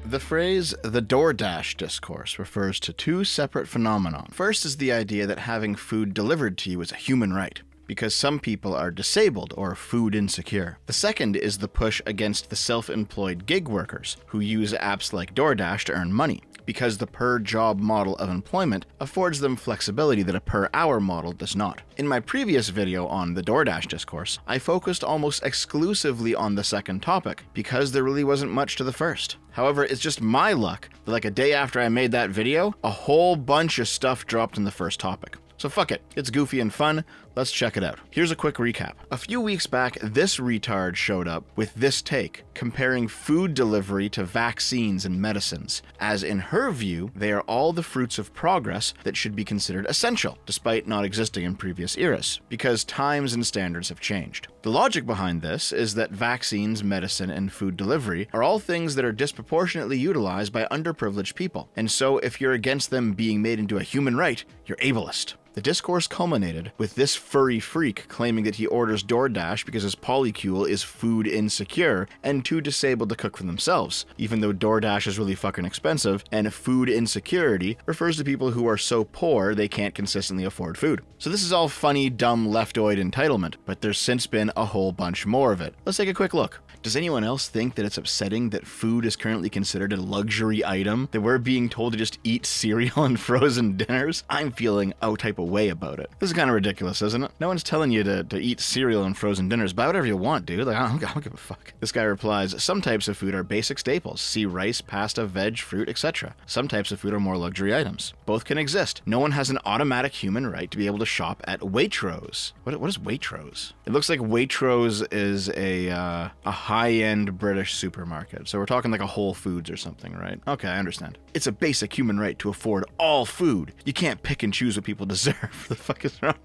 The phrase, the Doordash discourse, refers to two separate phenomena. First is the idea that having food delivered to you is a human right, because some people are disabled or food insecure. The second is the push against the self-employed gig workers, who use apps like Doordash to earn money, because the per-job model of employment affords them flexibility that a per-hour model does not. In my previous video on the Doordash discourse, I focused almost exclusively on the second topic, because there really wasn't much to the first. However, it's just my luck that like a day after I made that video, a whole bunch of stuff dropped in the first topic. So fuck it, it's goofy and fun, let's check it out. Here's a quick recap. A few weeks back, this retard showed up with this take, comparing food delivery to vaccines and medicines, as in her view, they are all the fruits of progress that should be considered essential, despite not existing in previous eras, because times and standards have changed. The logic behind this is that vaccines, medicine, and food delivery are all things that are disproportionately utilized by underprivileged people, and so if you're against them being made into a human right, you're ableist. The discourse culminated with this furry freak claiming that he orders DoorDash because his polycule is food insecure and too disabled to cook for themselves, even though DoorDash is really fucking expensive, and food insecurity refers to people who are so poor they can't consistently afford food. So this is all funny, dumb, leftoid entitlement, but there's since been a whole bunch more of it. Let's take a quick look. Does anyone else think that it's upsetting that food is currently considered a luxury item, that we're being told to just eat cereal and frozen dinners? I'm feeling a type of way about it. This is kind of ridiculous, isn't it? No one's telling you to eat cereal and frozen dinners. Buy whatever you want, dude. Like, I don't give a fuck. This guy replies, some types of food are basic staples. See rice, pasta, veg, fruit, etc. Some types of food are more luxury items. Both can exist. No one has an automatic human right to be able to shop at Waitrose. What is Waitrose? It looks like Waitrose is a high-end British supermarket. So we're talking like a Whole Foods or something, right? Okay, I understand. It's a basic human right to afford all food. You can't pick and choose what people deserve. The fuck is wrong?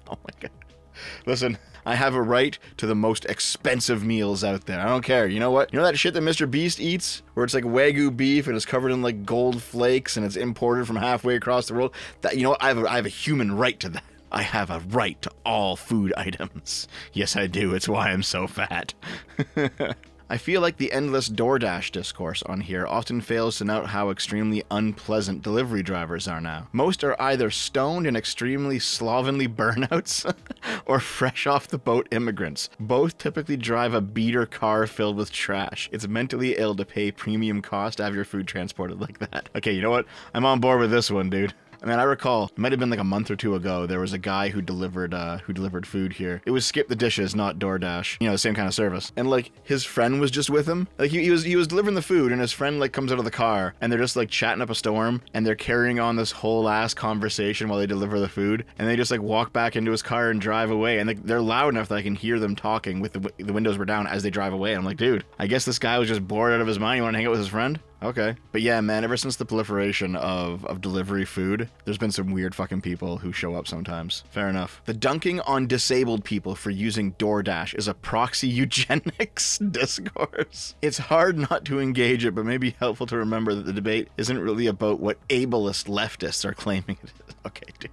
Oh my god. Listen, I have a right to the most expensive meals out there. I don't care. You know what? You know that shit that Mr. Beast eats? Where it's like Wagyu beef and it's covered in like gold flakes and it's imported from halfway across the world? That, you know what? I have a human right to that. I have a right to all food items. Yes, I do. It's why I'm so fat. I feel like the endless DoorDash discourse on here often fails to note how extremely unpleasant delivery drivers are now. Most are either stoned and extremely slovenly burnouts, or fresh off the boat immigrants. Both typically drive a beater car filled with trash. It's mentally ill to pay premium cost to have your food transported like that. Okay, you know what? I'm on board with this one, dude. I mean, I recall, it might have been like a month or two ago, there was a guy who delivered food here. It was Skip the Dishes, not DoorDash. You know, the same kind of service. And like, his friend was just with him. Like, he was delivering the food, and his friend like comes out of the car, and they're just like chatting up a storm, and they're carrying on this whole ass conversation while they deliver the food, and they just like walk back into his car and drive away, and they're loud enough that I can hear them talking with the windows were down as they drive away. I'm like, dude, I guess this guy was just bored out of his mind. You want to hang out with his friend? Okay. But yeah, man, ever since the proliferation of delivery food, there's been some weird fucking people who show up sometimes. Fair enough. The dunking on disabled people for using DoorDash is a proxy eugenics discourse. It's hard not to engage it, but may be helpful to remember that the debate isn't really about what ableist leftists are claiming it is. Okay, dude.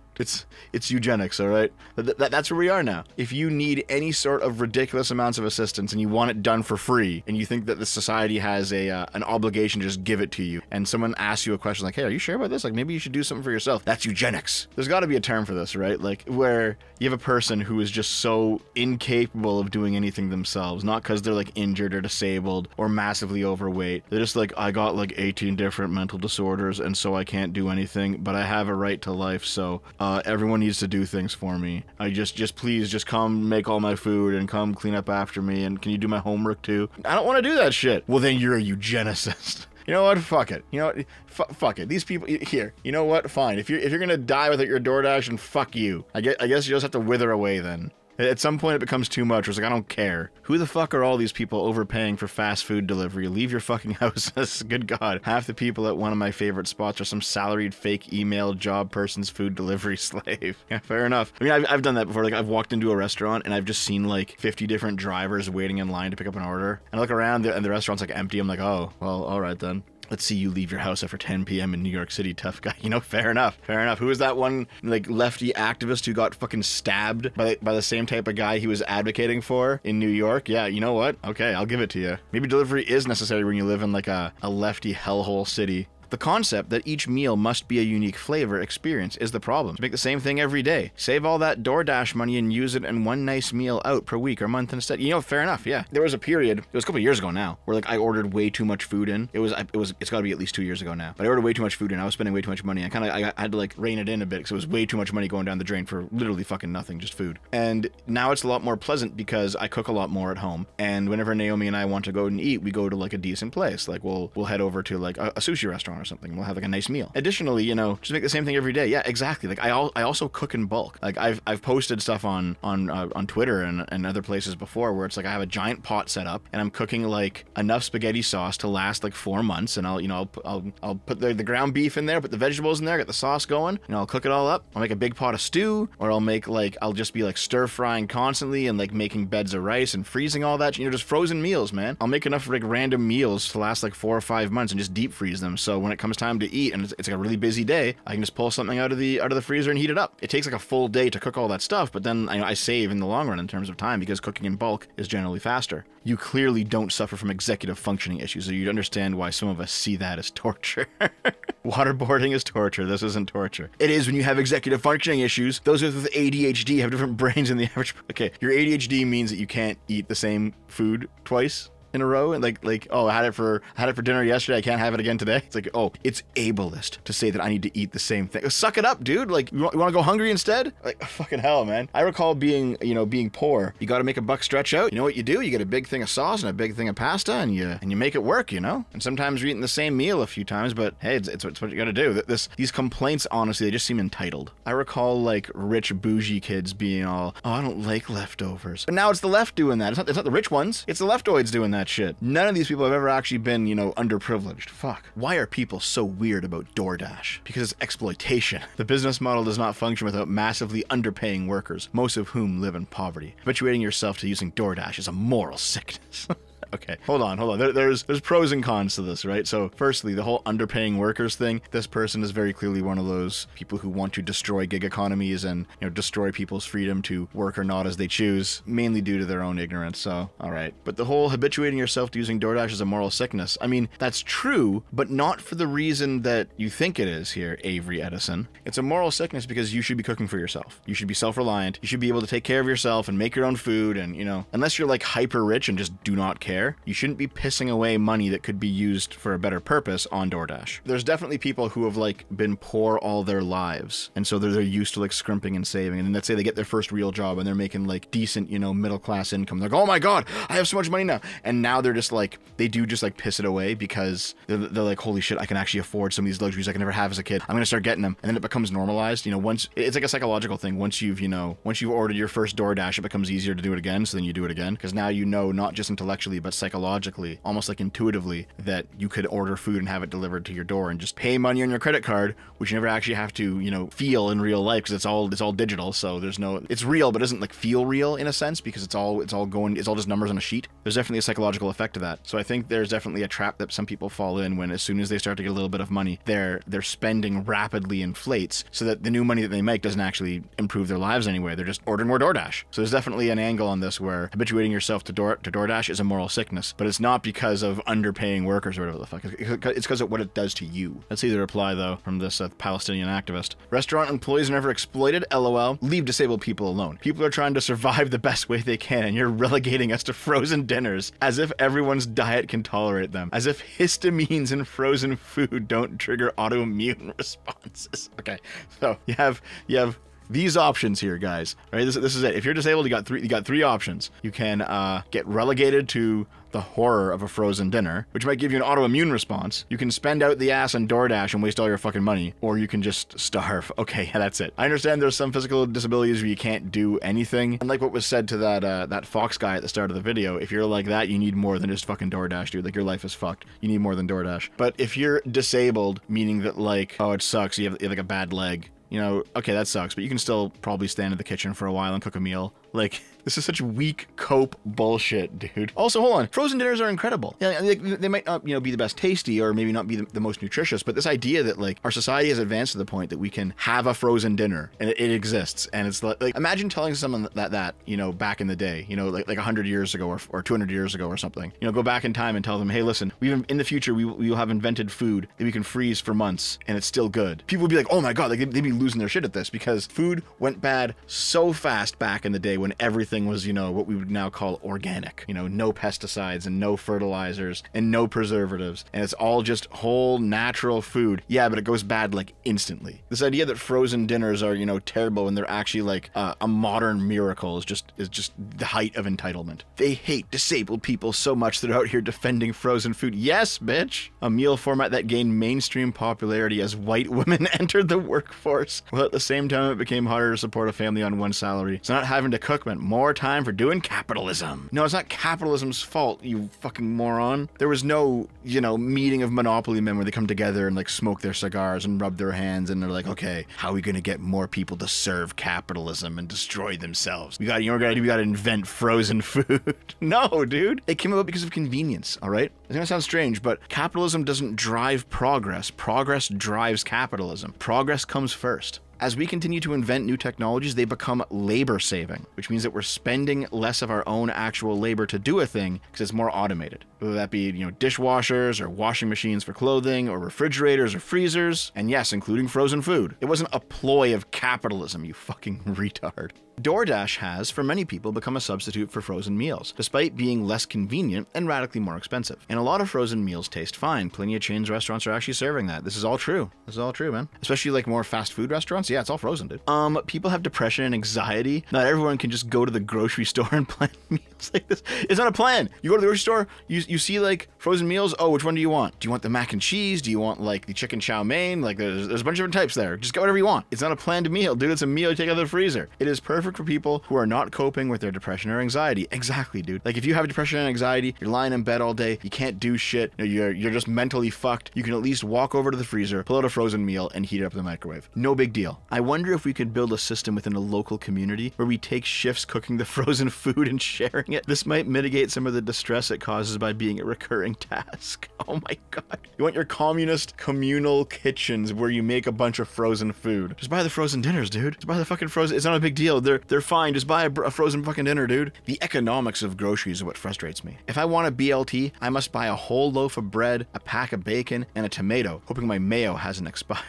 It's eugenics, all right? That's where we are now. If you need any sort of ridiculous amounts of assistance and you want it done for free, and you think that the society has an obligation to just give it to you, and someone asks you a question like, hey, are you sure about this? Like, maybe you should do something for yourself. That's eugenics. There's got to be a term for this, right? Like, where you have a person who is just so incapable of doing anything themselves, not because they're like injured or disabled or massively overweight. They're just like, I got like 18 different mental disorders, and so I can't do anything, but I have a right to life, so everyone needs to do things for me. I just please just come make all my food and come clean up after me, and can you do my homework too? I don't want to do that shit. Well, then you're a eugenicist. You know what? Fuck it. You know what? Fuck it. These people here. You know what? Fine. If you're gonna die without your DoorDash, and fuck you. I guess you just have to wither away then. At some point it becomes too much. It's like, I don't care. Who the fuck are all these people overpaying for fast food delivery? Leave your fucking houses. Good God. Half the people at one of my favorite spots are some salaried fake email job person's food delivery slave. Yeah, fair enough. I mean, I've done that before. Like, I've walked into a restaurant and I've just seen like 50 different drivers waiting in line to pick up an order. And I look around and the restaurant's like empty. I'm like, oh, well, all right then. Let's see you leave your house after 10 p.m. in New York City, tough guy. You know, fair enough, fair enough. Who was that one, like, lefty activist who got fucking stabbed by the same type of guy he was advocating for in New York? Yeah, you know what? Okay, I'll give it to you. Maybe delivery is necessary when you live in, like, a lefty hellhole city. The concept that each meal must be a unique flavor experience is the problem. Make the same thing every day. Save all that Doordash money and use it in one nice meal out per week or month instead. You know, fair enough, yeah. There was a period, it was a couple of years ago now, where like I ordered way too much food in. It's gotta be at least 2 years ago now. But I ordered way too much food in. I was spending way too much money. I had to like rein it in a bit because it was way too much money going down the drain for literally fucking nothing, just food. And now it's a lot more pleasant because I cook a lot more at home. And whenever Naomi and I want to go and eat, we go to like a decent place. Like we'll head over to like a sushi restaurant or something. We'll have like a nice meal. Additionally, you know, just make the same thing every day. Yeah, exactly. Like I also cook in bulk. Like I've posted stuff on Twitter and other places before where it's like I have a giant pot set up and I'm cooking like enough spaghetti sauce to last like 4 months, and I'll put the ground beef in there, put the vegetables in there, get the sauce going, and I'll cook it all up. I'll make a big pot of stew, or I'll just be like stir frying constantly and like making beds of rice and freezing all that, you know, just frozen meals, man. I'll make enough like random meals to last like 4 or 5 months and just deep freeze them, so when it comes time to eat and it's like a really busy day, I can just pull something out of the freezer and heat it up. It takes like a full day to cook all that stuff, but then I save in the long run in terms of time because cooking in bulk is generally faster. You clearly don't suffer from executive functioning issues, so you'd understand why some of us see that as torture. Waterboarding is torture. This isn't torture. It is when you have executive functioning issues. Those with ADHD have different brains than the average. Okay, your ADHD means that you can't eat the same food twice in a row, and like oh, I had it for dinner yesterday, I can't have it again today. It's like, oh, it's ableist to say that I need to eat the same thing. Suck it up, dude. Like you want to go hungry instead? Like fucking hell, man. I recall being poor. You got to make a buck stretch out. You know what you do? You get a big thing of sauce and a big thing of pasta, and you make it work, you know. And sometimes you're eating the same meal a few times, but hey, it's what you got to do. These complaints, honestly, they just seem entitled. I recall like rich bougie kids being all, oh, I don't like leftovers. But now it's the left doing that. It's not the rich ones. It's the leftoids doing that shit. None of these people have ever actually been, underprivileged. Fuck. Why are people so weird about DoorDash? Because it's exploitation. The business model does not function without massively underpaying workers, most of whom live in poverty. Habituating yourself to using DoorDash is a moral sickness. Okay, hold on. There's pros and cons to this, right? So firstly, the whole underpaying workers thing, this person is very clearly one of those people who want to destroy gig economies and, destroy people's freedom to work or not as they choose, mainly due to their own ignorance, so, alright. But the whole habituating yourself to using DoorDash is a moral sickness. I mean, that's true, but not for the reason that you think it is here, Avery Edison. It's a moral sickness because you should be cooking for yourself. You should be self-reliant. You should be able to take care of yourself and make your own food and, unless you're like hyper rich and just do not care, you shouldn't be pissing away money that could be used for a better purpose on DoorDash. There's definitely people who have like been poor all their lives, and so they're used to like scrimping and saving, and let's say they get their first real job and they're making like decent, middle class income. They're like, oh my god, I have so much money now, and now they're just like, they do just like piss it away because they're like, holy shit, I can actually afford some of these luxuries I can never have as a kid. I'm gonna start getting them, and then it becomes normalized. Once it's like a psychological thing. Once you've ordered your first DoorDash, it becomes easier to do it again. So then you do it again because now not just intellectually but psychologically, almost like intuitively, that you could order food and have it delivered to your door and just pay money on your credit card, which you never actually have to feel in real life because it's all digital. So it's real, but it doesn't like feel real in a sense because it's all just numbers on a sheet. There's definitely a psychological effect to that. So I think there's definitely a trap that some people fall in when as soon as they start to get a little bit of money, their spending rapidly inflates so that the new money that they make doesn't actually improve their lives anyway. They're just ordering more DoorDash. So there's definitely an angle on this where habituating yourself to DoorDash is a moral sickness, but it's not because of underpaying workers or whatever the fuck. It's because of what it does to you. Let's see the reply though from this Palestinian activist. Restaurant employees are never exploited, LOL. Leave disabled people alone. People are trying to survive the best way they can and you're relegating us to frozen dinners as if everyone's diet can tolerate them. As if histamines in frozen food don't trigger autoimmune responses. Okay, so you have these options here, guys. Right, this is it. If you're disabled, you got three options. You can get relegated to the horror of a frozen dinner, which might give you an autoimmune response. You can spend out the ass on DoorDash and waste all your fucking money, or you can just starve. Okay, yeah, that's it. I understand there's some physical disabilities where you can't do anything. And like what was said to that Fox guy at the start of the video, if you're like that, you need more than just fucking DoorDash, dude. Like, your life is fucked. You need more than DoorDash. But if you're disabled, meaning that like, oh, it sucks, you have like a bad leg, okay, that sucks, but you can still probably stand in the kitchen for a while and cook a meal. Like, this is such weak cope bullshit, dude. Also, hold on. Frozen dinners are incredible. Yeah, they might not, be the best tasty or maybe not be the most nutritious, but this idea that, like, our society has advanced to the point that we can have a frozen dinner and it exists. And it's like, imagine telling someone that, back in the day, like 100 years ago or 200 years ago or something, go back in time and tell them, hey, listen, in the future, we will have invented food that we can freeze for months and it's still good. People would be like, oh my God, like they'd be losing their shit at this because food went bad so fast back in the day when everything was, what we would now call organic, no pesticides and no fertilizers and no preservatives. And it's all just whole natural food. Yeah, but it goes bad like instantly. This idea that frozen dinners are, terrible when they're actually like a modern miracle is just the height of entitlement. They hate disabled people so much they're out here defending frozen food. Yes, bitch. A meal format that gained mainstream popularity as white women entered the workforce. Well, at the same time, it became harder to support a family on one salary. So not having to cook meant more time for doing capitalism. No, it's not capitalism's fault, you fucking moron. There was no, meeting of Monopoly men where they come together and like smoke their cigars and rub their hands and they're like, okay, how are we gonna get more people to serve capitalism and destroy themselves? We gotta invent frozen food. No, dude. It came about because of convenience, all right? It's gonna sound strange, but capitalism doesn't drive progress. Progress drives capitalism. Progress comes first. As we continue to invent new technologies, they become labor saving, which means that we're spending less of our own actual labor to do a thing because it's more automated. Whether that be, dishwashers or washing machines for clothing or refrigerators or freezers, and yes, including frozen food. It wasn't a ploy of capitalism, you fucking retard. Doordash has, for many people, become a substitute for frozen meals, despite being less convenient and radically more expensive. And a lot of frozen meals taste fine. Plenty of chains restaurants are actually serving that. This is all true. This is all true, man. Especially like more fast food restaurants. Yeah, it's all frozen, dude. People have depression and anxiety. Not everyone can just go to the grocery store and plan meals like this. It's not a plan. You go to the grocery store, you see like frozen meals. Oh, which one do you want? Do you want the mac and cheese? Do you want like the chicken chow mein? Like there's a bunch of different types there. Just get whatever you want. It's not a planned meal, dude. It's a meal you take out of the freezer. It is perfect for people who are not coping with their depression or anxiety. Exactly, dude. Like if you have depression and anxiety, you're lying in bed all day, you can't do shit, you're just mentally fucked, you can at least walk over to the freezer, pull out a frozen meal, and heat it up in the microwave. No big deal. I wonder if we could build a system within a local community where we take shifts cooking the frozen food and sharing it. This might mitigate some of the distress it causes by being a recurring task. Oh my God. You want your communist communal kitchens where you make a bunch of frozen food. Just buy the frozen dinners, dude. Just buy the fucking frozen. It's not a big deal. They're fine. Just buy a frozen fucking dinner, dude. The economics of groceries is what frustrates me. If I want a BLT, I must buy a whole loaf of bread, a pack of bacon, and a tomato, hoping my mayo hasn't expired.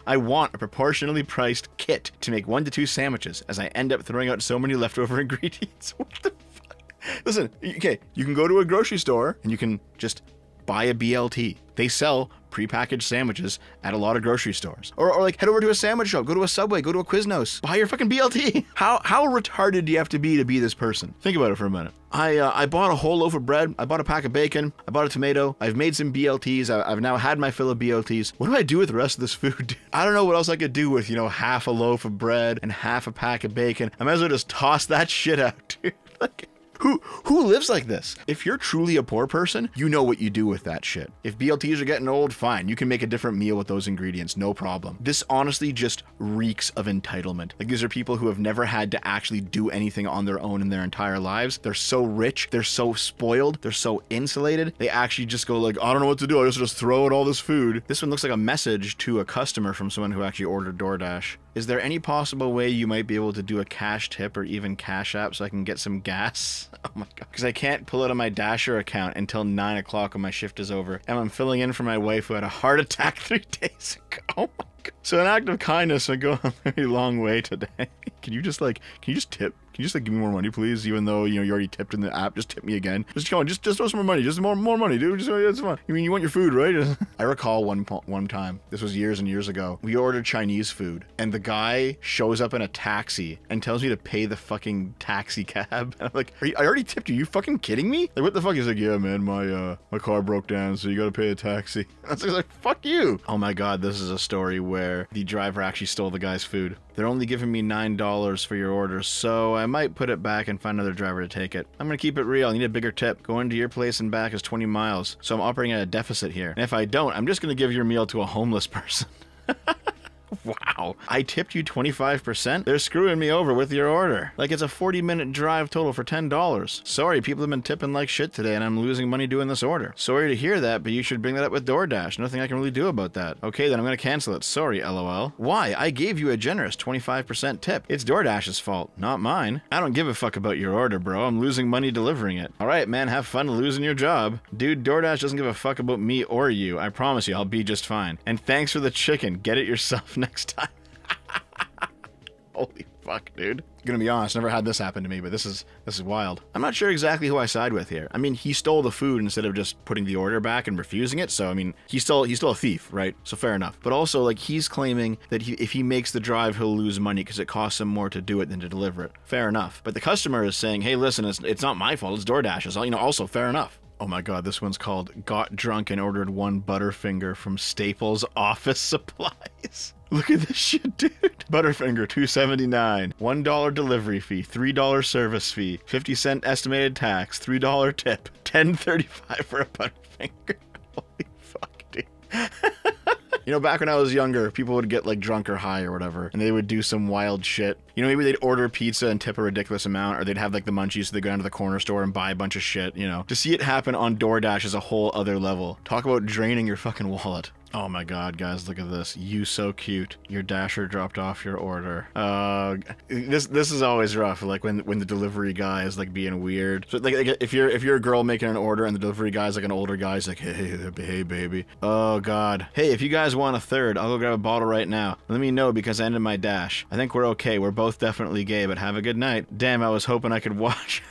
I want a proportionally priced kit to make 1 to 2 sandwiches, as I end up throwing out so many leftover ingredients. What the fuck? Listen, okay, you can go to a grocery store and you can just buy a BLT. They sell prepackaged sandwiches at a lot of grocery stores. Or like head over to a sandwich shop, go to a Subway, go to a Quiznos, buy your fucking BLT. How retarded do you have to be this person? Think about it for a minute. I bought a whole loaf of bread, I bought a pack of bacon, I bought a tomato, I've made some BLTs, I've now had my fill of BLTs. What do I do with the rest of this food? I don't know what else I could do with, half a loaf of bread and half a pack of bacon. I might as well just toss that shit out, dude. Like, who lives like this? If you're truly a poor person, you know what you do with that shit. If BLTs are getting old, fine. You can make a different meal with those ingredients, no problem. This honestly just reeks of entitlement. Like these are people who have never had to actually do anything on their own in their entire lives. They're so rich, they're so spoiled, they're so insulated. They actually just go like, I don't know what to do. I just throw out all this food. This one looks like a message to a customer from someone who actually ordered Doordash. Is there any possible way you might be able to do a cash tip or even Cash App so I can get some gas? Oh my God. Because I can't pull it on my Dasher account until 9 o'clock when my shift is over. And I'm filling in for my wife who had a heart attack 3 days ago. Oh my God. So an act of kindness would go a very long way today. Can you just tip? Can you just give me more money, please? Even though, you already tipped in the app, just tip me again. Just come on, just throw some more money. Just more money, dude. It's fine. I mean, you want your food, right? I recall one time, this was years and years ago, we ordered Chinese food and the guy shows up in a taxi and tells me to pay the fucking taxi cab. And I'm like, I already tipped you. You fucking kidding me? Like, what the fuck? He's like, yeah, man, my car broke down, so you gotta pay a taxi. I was like, fuck you. Oh my God, this is a story where the driver actually stole the guy's food. They're only giving me $9 for your order, so I might put it back and find another driver to take it. I'm gonna keep it real. I need a bigger tip. Going to your place and back is 20 miles, so I'm operating at a deficit here. And if I don't, I'm just gonna give your meal to a homeless person. Wow. I tipped you 25%? They're screwing me over with your order. Like it's a 40-minute drive total for $10. Sorry, people have been tipping like shit today and I'm losing money doing this order. Sorry to hear that, but you should bring that up with DoorDash. Nothing I can really do about that. Okay, then I'm gonna cancel it. Sorry, LOL. Why? I gave you a generous 25% tip. It's DoorDash's fault, not mine. I don't give a fuck about your order, bro. I'm losing money delivering it. Alright, man, have fun losing your job. Dude, DoorDash doesn't give a fuck about me or you. I promise you, I'll be just fine. And thanks for the chicken. Get it yourself next time. Holy fuck, dude. Gonna be honest, never had this happen to me, but this is wild. I'm not sure exactly who I side with here. I mean, he stole the food instead of just putting the order back and refusing it, so I mean, he's still a thief, right? So fair enough. But also, like, he's claiming that if he makes the drive, he'll lose money because it costs him more to do it than to deliver it. Fair enough. But the customer is saying, hey, listen, it's not my fault, it's DoorDash's. You know, also fair enough. Oh my god, this one's called Got Drunk and Ordered One Butterfinger from Staples Office Supplies. Look at this shit, dude. Butterfinger, $2.79. $1 delivery fee, $3 service fee, 50-cent estimated tax, $3 tip, $10.35 for a Butterfinger. Holy fuck, dude. You know, back when I was younger, people would get like drunk or high or whatever, and they would do some wild shit. You know, maybe they'd order pizza and tip a ridiculous amount, or they'd have like the munchies, so they'd go down to the corner store and buy a bunch of shit, you know. To see it happen on DoorDash is a whole other level. Talk about draining your fucking wallet. Oh my god, guys, look at this. You so cute. Your Dasher dropped off your order. This is always rough, like when the delivery guy is like being weird. So like if you're a girl making an order and the delivery guy's like an older guy, he's like, hey baby. Oh god. Hey, if you guys want a third, I'll go grab a bottle right now. Let me know because I ended my dash. I think we're okay. We're both definitely gay, but have a good night. Damn, I was hoping I could watch.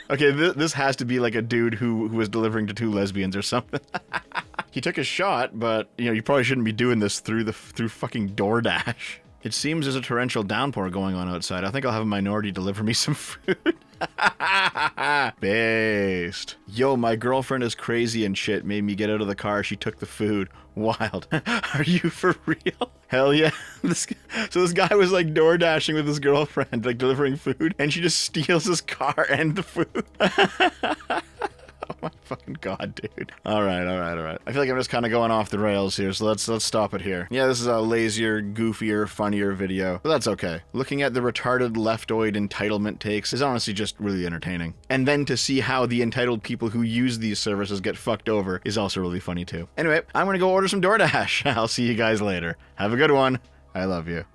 Okay, this has to be like a dude who was delivering to two lesbians or something. He took a shot, but, you know, you probably shouldn't be doing this through fucking DoorDash. It seems there's a torrential downpour going on outside. I think I'll have a minority deliver me some food. Based. Yo, my girlfriend is crazy and shit. Made me get out of the car. She took the food. Wild. Are you for real? Hell yeah. So this guy was like door dashing with his girlfriend, like delivering food, and she just steals his car and the food. Oh my fucking god, dude. Alright. I feel like I'm just kind of going off the rails here, so let's stop it here. Yeah, this is a lazier, goofier, funnier video, but that's okay. Looking at the retarded leftoid entitlement takes is honestly just really entertaining. And then to see how the entitled people who use these services get fucked over is also really funny too. Anyway, I'm gonna go order some DoorDash. I'll see you guys later. Have a good one. I love you.